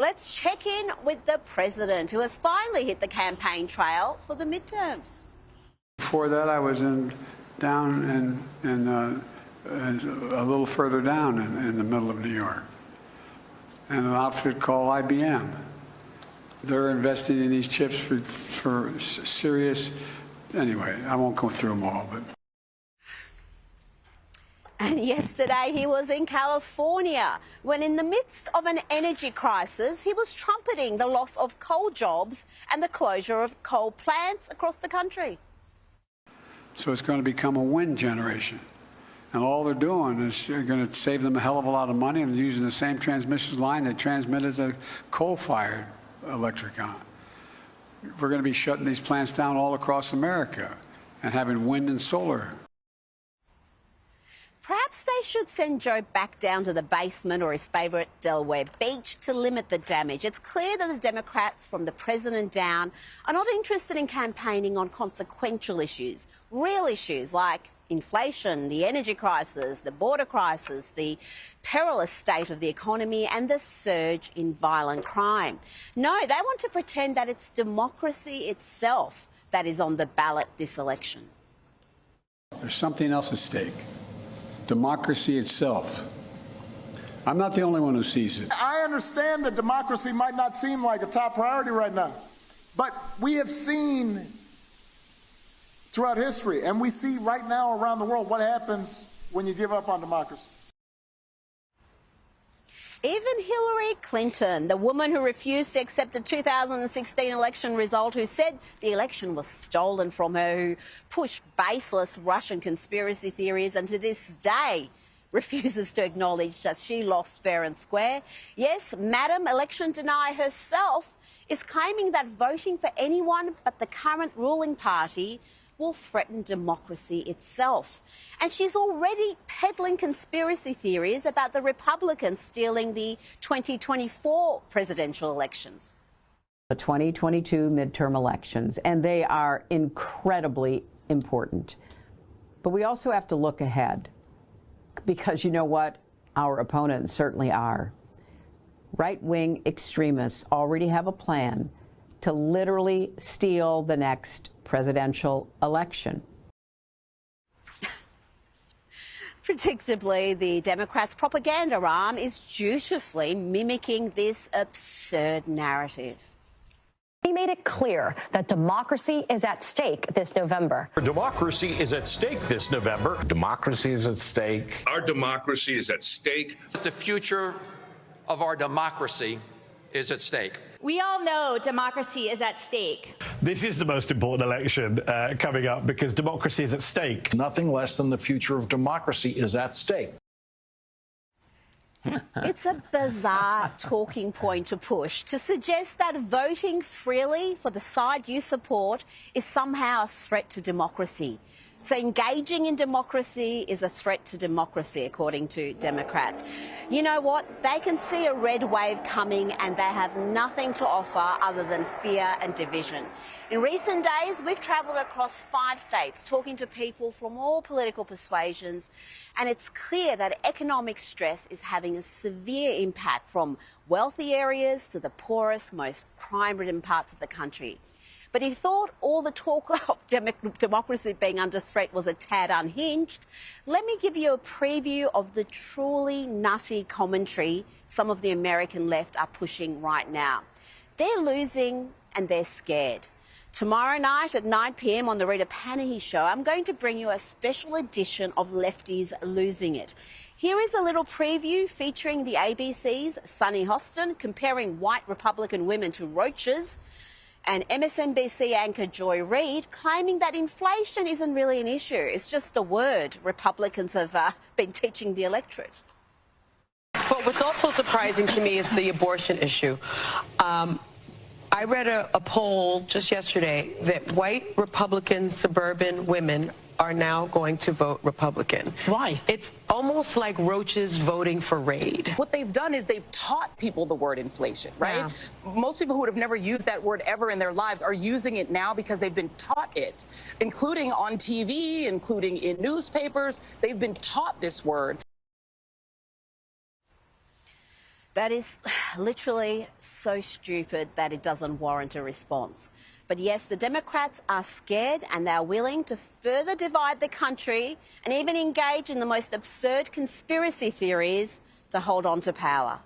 Let's check in with the president, who has finally hit the campaign trail for the midterms. Before that, I was down in a little further down in the middle of New York, and an outfit called IBM. They're investing in these chips for serious. Anyway, I won't go through them all, but. And yesterday he was in California when, in the midst of an energy crisis, he was trumpeting the loss of coal jobs and the closure of coal plants across the country. So it's going to become a wind generation. And all they're doing is going to save them a hell of a lot of money, and using the same transmission line that transmitted the coal-fired electric on. We're going to be shutting these plants down all across America and having wind and solar. Perhaps they should send Joe back down to the basement or his favourite Delaware beach to limit the damage. It's clear that the Democrats, from the president down, are not interested in campaigning on consequential issues, real issues like inflation, the energy crisis, the border crisis, the perilous state of the economy and the surge in violent crime. No, they want to pretend that it's democracy itself that is on the ballot this election. There's something else at stake. Democracy itself. I'm not the only one who sees it. I understand that democracy might not seem like a top priority right now, but we have seen throughout history, and we see right now around the world, what happens when you give up on democracy. Even Hillary Clinton, the woman who refused to accept the 2016 election result, who said the election was stolen from her, who pushed baseless Russian conspiracy theories, and to this day refuses to acknowledge that she lost fair and square. Yes, Madam Election Denier herself is claiming that voting for anyone but the current ruling party will threaten democracy itself. And she's already peddling conspiracy theories about the Republicans stealing the 2024 presidential elections. The 2022 midterm elections, and they are incredibly important. But we also have to look ahead, because you know what? Our opponents certainly are. Right-wing extremists already have a plan to literally steal the next presidential election. Predictably, the Democrats' propaganda arm is dutifully mimicking this absurd narrative. He made it clear that democracy is at stake this November. Democracy is at stake this November. Democracy is at stake. Our democracy is at stake. The future of our democracy is at stake. We all know democracy is at stake. This is the most important election coming up because democracy is at stake. Nothing less than the future of democracy is at stake. It's a bizarre talking point to push, to suggest that voting freely for the side you support is somehow a threat to democracy. So engaging in democracy is a threat to democracy, according to Democrats. You know what? They can see a red wave coming and they have nothing to offer other than fear and division. In recent days, we've travelled across 5 states talking to people from all political persuasions, and it's clear that economic stress is having a severe impact from wealthy areas to the poorest, most crime-ridden parts of the country. But he thought all the talk of democracy being under threat was a tad unhinged. Let me give you a preview of the truly nutty commentary some of the American left are pushing right now. They're losing and they're scared. Tomorrow night at 9 p.m. on the Rita Panahi show, I'm going to bring you a special edition of Lefties Losing It. Here is a little preview featuring the ABC's Sunny Hostin comparing white Republican women to roaches, and MSNBC anchor Joy Reid claiming that inflation isn't really an issue. It's just a word Republicans have been teaching the electorate. But what's also surprising to me is the abortion issue. I read a poll just yesterday that white Republican suburban women are now going to vote Republican. Why? It's almost like roaches voting for Raid. What they've done is they've taught people the word inflation, right? Yeah. Most people who would have never used that word ever in their lives are using it now because they've been taught it, including on TV, including in newspapers. They've been taught this word. That is literally so stupid that it doesn't warrant a response. But yes, the Democrats are scared and they're willing to further divide the country and even engage in the most absurd conspiracy theories to hold on to power.